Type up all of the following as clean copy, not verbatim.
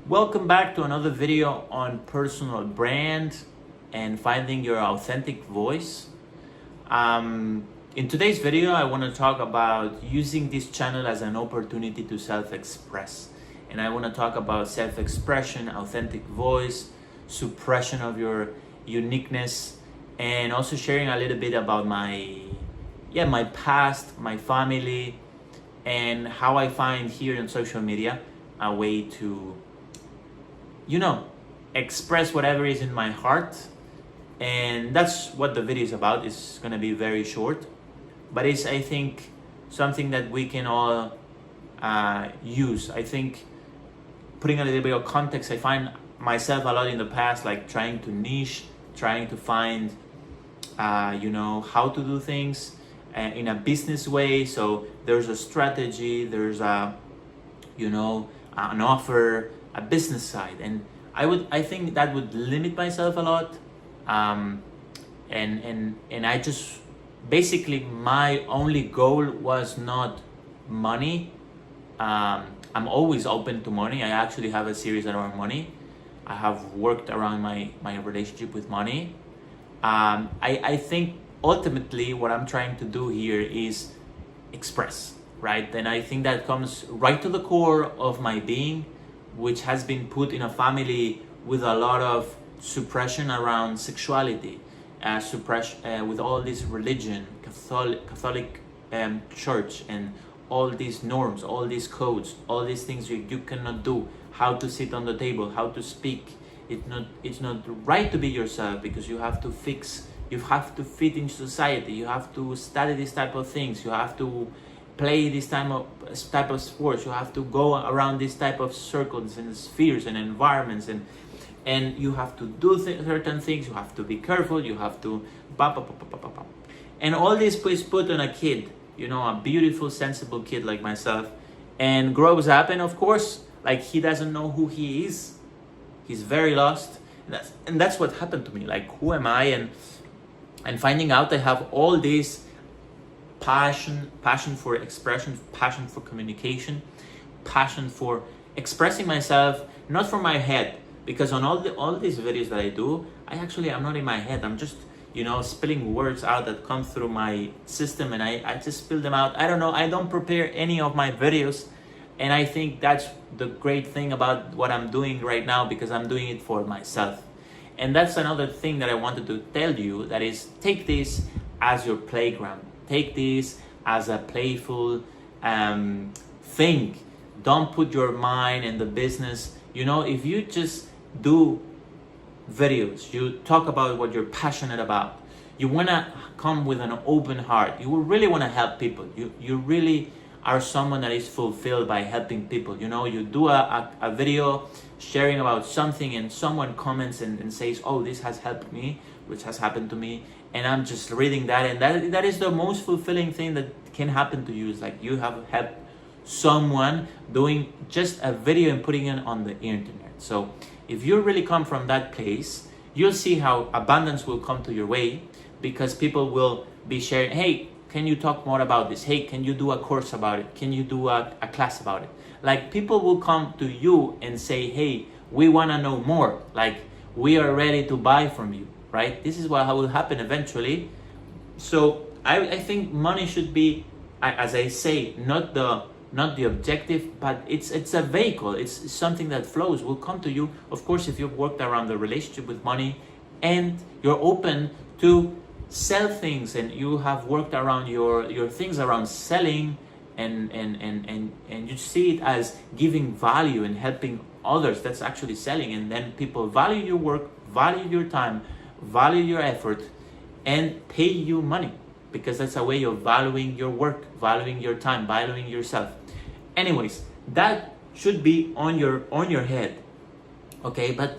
Welcome back to another video on personal brand and finding your authentic voice. In today's video, I want to talk about using this channel as an opportunity to self-express. And I want to talk about self-expression, authentic voice, suppression of your uniqueness, and also sharing a little bit about my past, my family, and how I find here on social media a way to express whatever is in my heart. And that's what the video is about. It's gonna be very short, but it's, I think, something that we can all use. I think putting a little bit of context, I find myself a lot in the past, like trying to niche, trying to find how to do things in a business way. So there's a strategy, there's an offer, a business side, and I think that would limit myself a lot. And I just basically, my only goal was not money. I'm always open to money. I actually have a series around money. I have worked around my relationship with money. I think ultimately what I'm trying to do here is express, right? And I think that comes right to the core of my being, which has been put in a family with a lot of suppression around sexuality, suppression with all this religion, Catholic church, and all these norms, all these codes, all these things you cannot do, how to sit on the table, how to speak. It's not right to be yourself because you have to fit in society, you have to study these type of things, you have to play this type of sports, you have to go around this type of circles and spheres and environments, and you have to do certain things, you have to be careful, you have to and all this is put on a kid, a beautiful, sensible kid like myself, and grows up, and of course, like, he doesn't know who he is. He's very lost, and that's what happened to me. Like, who am I? And finding out I have all this passion for expression, passion for communication, passion for expressing myself, not from my head, because on all these videos that I do, I'm not in my head. I'm just spilling words out that come through my system, and I just spill them out. I don't know, I don't prepare any of my videos, and I think that's the great thing about what I'm doing right now, because I'm doing it for myself. And that's another thing that I wanted to tell you, that is, take this as your playground. Take this as a playful thing. Don't put your mind in the business. If you just do videos, you talk about what you're passionate about, you want to come with an open heart, you really want to help people, you really are someone that is fulfilled by helping people. You do a video sharing about something, and someone comments and says, oh, this has helped me, which has happened to me, and I'm just reading that, and that is the most fulfilling thing that can happen to you. Is like, you have helped someone doing just a video and putting it on the internet. So if you really come from that place, you'll see how abundance will come to your way, because people will be sharing, hey, can you talk more about this? Hey, can you do a course about it? Can you do a class about it? Like, people will come to you and say, hey, we want to know more. Like, we are ready to buy from you, right? This is what will happen eventually. So I think money should be, as I say, not the objective, but it's a vehicle. It's something that flows, will come to you. Of course, if you've worked around the relationship with money and you're open to sell things, and you have worked around your things around selling, and you see it as giving value and helping others, that's actually selling. And then people value your work, value your time, value your effort, and pay you money, because that's a way of valuing your work, valuing your time, valuing yourself. Anyways, that should be on your head, okay? But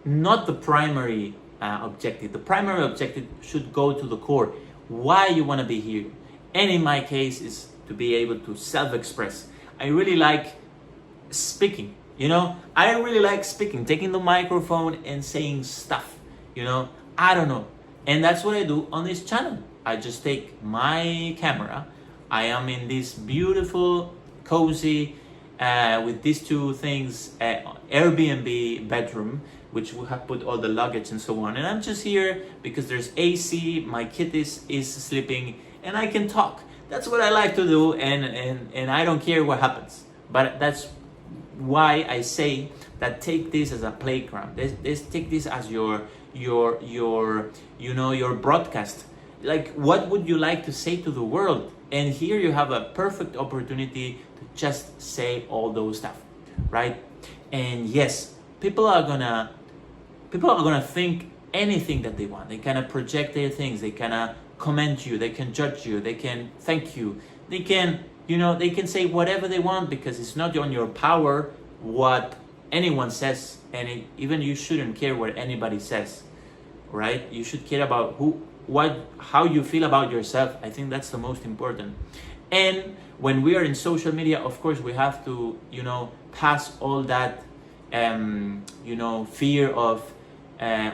not the primary objective. The primary objective should go to the core, why you want to be here. And in my case, is to be able to self-express. I really like speaking. I really like speaking, taking the microphone and saying stuff. I don't know, and that's what I do on this channel. I just take my camera. I am in this beautiful, cozy with these two things, Airbnb bedroom, which we have put all the luggage and so on. And I'm just here because there's AC, my kid is sleeping, and I can talk. That's what I like to do, and I don't care what happens. But that's why I say that take this as a playground. Take this as your your broadcast. Like, what would you like to say to the world? And here you have a perfect opportunity to just say all those stuff, right? And yes, people are gonna think anything that they want. They kind of project their things. They kind of comment you. They can judge you. They can thank you. They can, they can say whatever they want, because it's not on your power what anyone says, and even you shouldn't care what anybody says, right? You should care about how you feel about yourself. I think that's the most important. And when we are in social media, of course, we have to, pass all that, fear of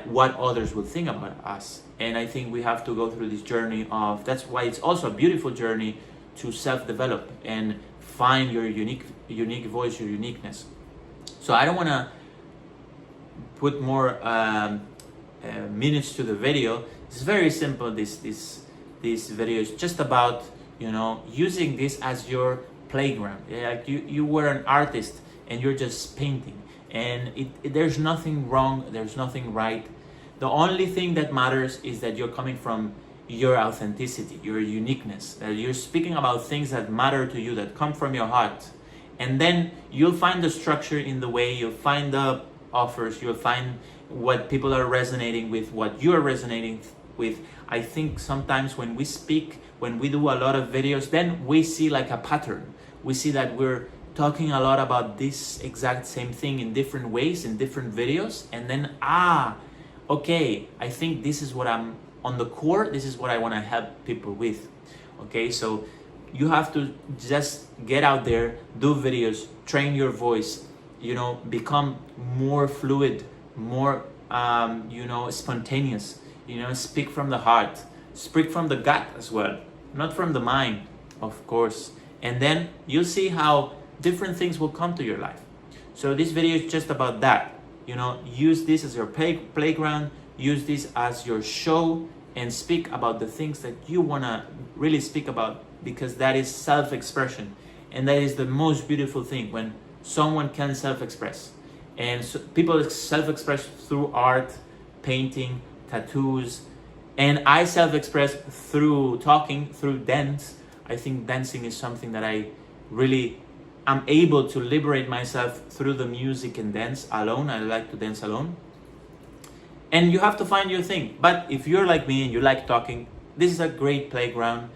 what others will think about us. And I think we have to go through this journey that's why it's also a beautiful journey to self-develop and find your unique voice, your uniqueness. So I don't want to put more minutes to the video. It's very simple. This video is just about using this as your playground. Like you were an artist and you're just painting, and there's nothing wrong, there's nothing right. The only thing that matters is that you're coming from your authenticity, your uniqueness, that you're speaking about things that matter to you, that come from your heart. And then you'll find the structure in the way, you'll find the offers, you'll find what people are resonating with, what you're resonating with. I think sometimes when we speak, when we do a lot of videos, then we see like a pattern. We see that we're talking a lot about this exact same thing in different ways, in different videos. And then, okay, I think this is what I'm on the core, this is what I want to help people with. Okay, so you have to just get out there, do videos, train your voice, become more fluid, more, spontaneous, speak from the heart, speak from the gut as well, not from the mind, of course. And then you'll see how different things will come to your life. So this video is just about that. Use this as your playground, use this as your show, and speak about the things that you want to really speak about, because that is self-expression. And that is the most beautiful thing, when someone can self-express. And so people self-express through art, painting, tattoos, and I self-express through talking, through dance. I think dancing is something that I really am able to liberate myself through the music and dance alone. I like to dance alone. And you have to find your thing. But if you're like me and you like talking, this is a great playground,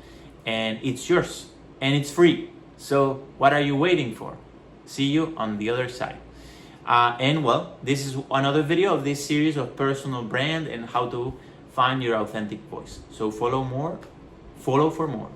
and it's yours and it's free. So what are you waiting for? See you on the other side. And well, this is another video of this series of personal brand and how to find your authentic voice. So follow for more.